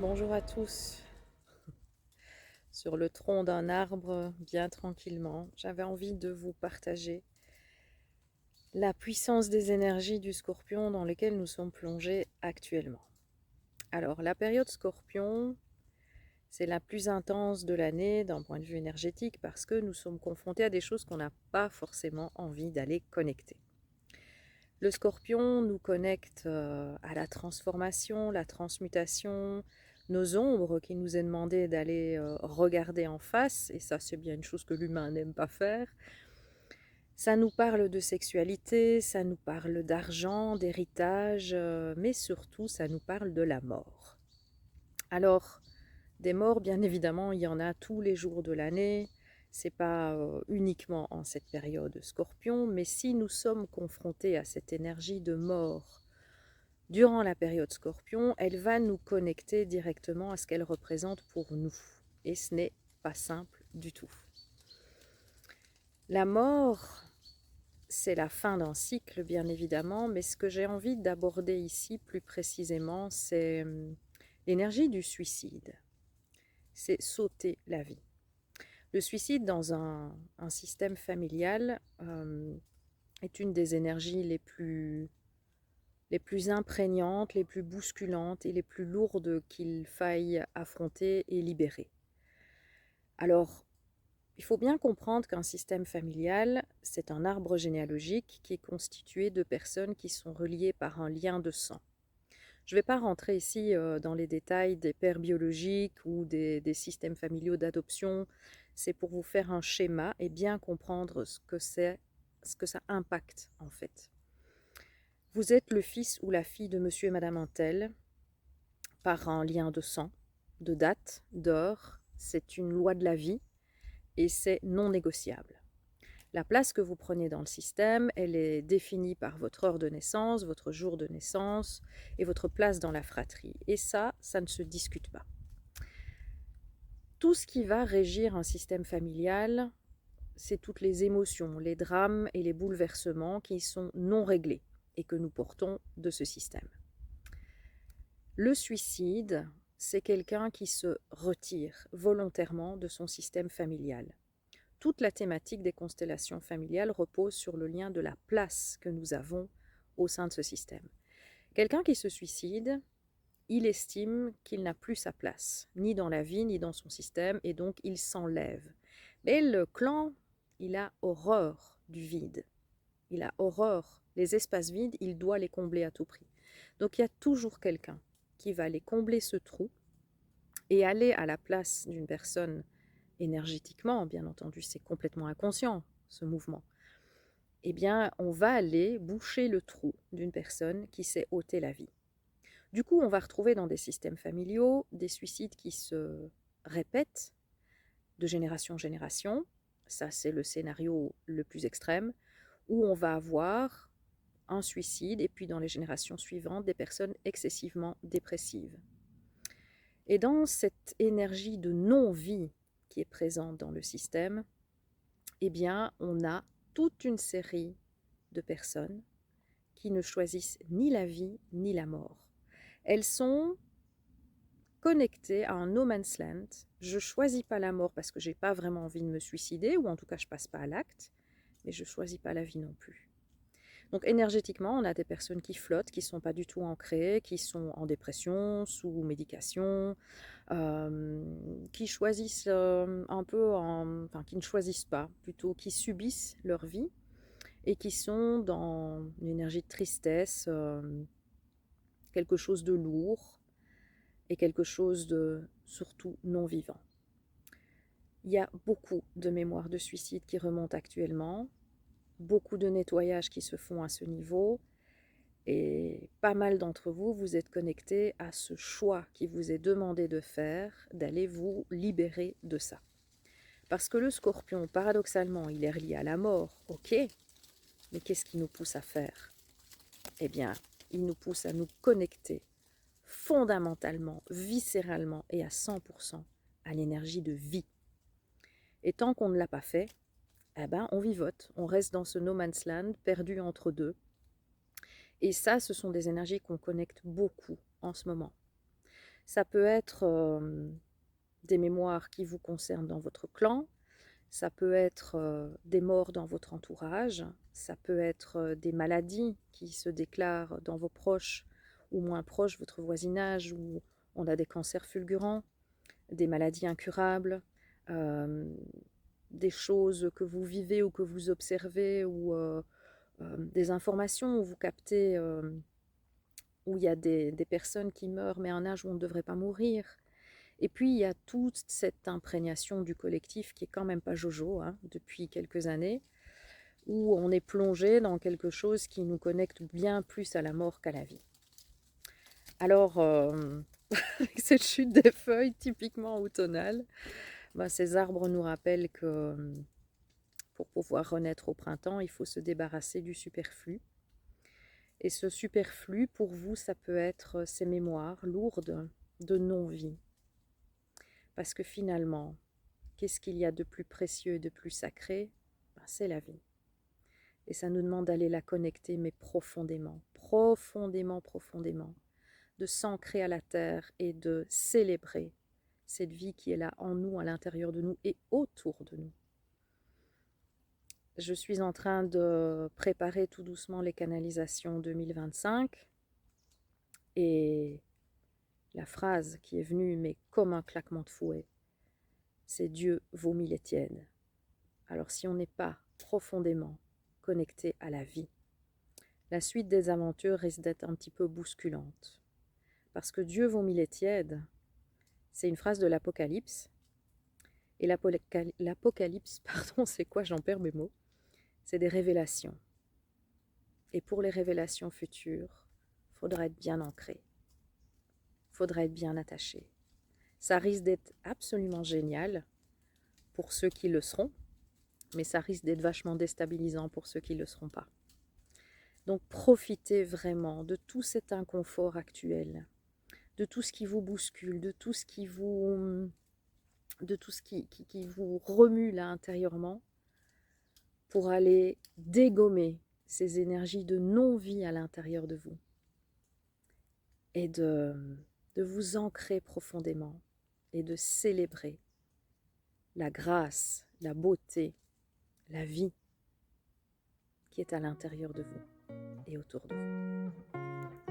Bonjour à tous. Sur le tronc d'un arbre, bien tranquillement, j'avais envie de vous partager la puissance des énergies du Scorpion dans lesquelles nous sommes plongés actuellement. Alors, la période Scorpion, c'est la plus intense de l'année d'un point de vue énergétique parce que nous sommes confrontés à des choses qu'on n'a pas forcément envie d'aller connecter. Le Scorpion nous connecte à la transformation, la transmutation, nos ombres qui nous est demandé d'aller regarder en face, et ça c'est bien une chose que l'humain n'aime pas faire. Ça nous parle de sexualité, ça nous parle d'argent, d'héritage, mais surtout ça nous parle de la mort. Alors, des morts, bien évidemment, il y en a tous les jours de l'année. C'est pas uniquement en cette période Scorpion, mais si nous sommes confrontés à cette énergie de mort durant la période Scorpion, elle va nous connecter directement à ce qu'elle représente pour nous. Et ce n'est pas simple du tout. La mort, c'est la fin d'un cycle, bien évidemment, mais ce que j'ai envie d'aborder ici plus précisément, c'est l'énergie du suicide. C'est sauter la vie. Le suicide dans un système familial est une des énergies les plus imprégnantes, les plus bousculantes et les plus lourdes qu'il faille affronter et libérer. Alors, il faut bien comprendre qu'un système familial, c'est un arbre généalogique qui est constitué de personnes qui sont reliées par un lien de sang. Je ne vais pas rentrer ici dans les détails des pères biologiques ou des systèmes familiaux d'adoption. C'est pour vous faire un schéma et bien comprendre ce que ça impacte en fait. Vous êtes le fils ou la fille de monsieur et madame Untel par un lien de sang, de date, d'heure. C'est une loi de la vie et c'est non négociable. La place que vous prenez dans le système, elle est définie par votre heure de naissance, votre jour de naissance et votre place dans la fratrie. Et ça ne se discute pas. Tout ce qui va régir un système familial, c'est toutes les émotions, les drames et les bouleversements qui sont non réglés et que nous portons de ce système. Le suicide, c'est quelqu'un qui se retire volontairement de son système familial. Toute la thématique des constellations familiales repose sur le lien de la place que nous avons au sein de ce système. Quelqu'un qui se suicide, il estime qu'il n'a plus sa place, ni dans la vie, ni dans son système, et donc il s'enlève. Mais le clan, il a horreur du vide. Il a horreur. Les espaces vides, il doit les combler à tout prix. Donc il y a toujours quelqu'un qui va aller combler ce trou et aller à la place d'une personne énergétiquement, bien entendu, c'est complètement inconscient, ce mouvement. Eh bien, on va aller boucher le trou d'une personne qui s'est ôté la vie. Du coup, on va retrouver dans des systèmes familiaux des suicides qui se répètent de génération en génération. Ça, c'est le scénario le plus extrême, où on va avoir un suicide et puis dans les générations suivantes, des personnes excessivement dépressives. Et dans cette énergie de non-vie qui est présente dans le système, eh bien, on a toute une série de personnes qui ne choisissent ni la vie ni la mort. Elles sont connectées à un no man's land. Je ne choisis pas la mort parce que je n'ai pas vraiment envie de me suicider, ou en tout cas je ne passe pas à l'acte, mais je ne choisis pas la vie non plus. Donc énergétiquement, on a des personnes qui flottent, qui ne sont pas du tout ancrées, qui sont en dépression, sous médication, qui choisissent un peu, enfin qui ne choisissent pas, plutôt qui subissent leur vie et qui sont dans une énergie de tristesse, quelque chose de lourd et quelque chose de surtout non vivant. Il y a beaucoup de mémoires de suicide qui remontent actuellement, beaucoup de nettoyages qui se font à ce niveau, et pas mal d'entre vous, vous êtes connectés à ce choix qui vous est demandé de faire, d'aller vous libérer de ça. Parce que le scorpion, paradoxalement, il est relié à la mort, ok, mais qu'est-ce qui nous pousse à faire? Eh bien, il nous pousse à nous connecter fondamentalement, viscéralement et à 100% à l'énergie de vie. Et tant qu'on ne l'a pas fait, eh ben, on vivote, on reste dans ce no man's land, perdu entre deux. Et ça, ce sont des énergies qu'on connecte beaucoup en ce moment. Ça peut être des mémoires qui vous concernent dans votre clan, ça peut être des morts dans votre entourage, ça peut être des maladies qui se déclarent dans vos proches ou moins proches, votre voisinage, où on a des cancers fulgurants, des maladies incurables, euh, des choses que vous vivez ou que vous observez, ou des informations où vous captez, où il y a des personnes qui meurent, mais à un âge où on ne devrait pas mourir. Et puis, il y a toute cette imprégnation du collectif qui est quand même pas jojo, hein, depuis quelques années, où on est plongé dans quelque chose qui nous connecte bien plus à la mort qu'à la vie. Alors, avec cette chute des feuilles typiquement automnale, ben, ces arbres nous rappellent que pour pouvoir renaître au printemps, il faut se débarrasser du superflu. Et ce superflu, pour vous, ça peut être ces mémoires lourdes de non-vie. Parce que finalement, qu'est-ce qu'il y a de plus précieux et de plus sacré? Ben, c'est la vie. Et ça nous demande d'aller la connecter, mais profondément, profondément, profondément, de s'ancrer à la terre et de célébrer cette vie qui est là en nous, à l'intérieur de nous et autour de nous. Je suis en train de préparer tout doucement les canalisations 2025 et la phrase qui est venue, mais comme un claquement de fouet, c'est Dieu vomit les tièdes. Alors si on n'est pas profondément connecté à la vie, la suite des aventures risque d'être un petit peu bousculante. Parce que Dieu vomit les tièdes, c'est une phrase de l'Apocalypse. Et l'Apocalypse, pardon, c'est quoi? J'en perds mes mots. C'est des révélations. Et pour les révélations futures, il faudra être bien ancré. Il faudra être bien attaché. Ça risque d'être absolument génial pour ceux qui le seront, mais ça risque d'être vachement déstabilisant pour ceux qui ne le seront pas. Donc profitez vraiment de tout cet inconfort actuel, de tout ce qui vous bouscule, de tout ce qui vous, qui vous remue là intérieurement, pour aller dégommer ces énergies de non-vie à l'intérieur de vous et de vous ancrer profondément et de célébrer la grâce, la beauté, la vie qui est à l'intérieur de vous et autour de vous.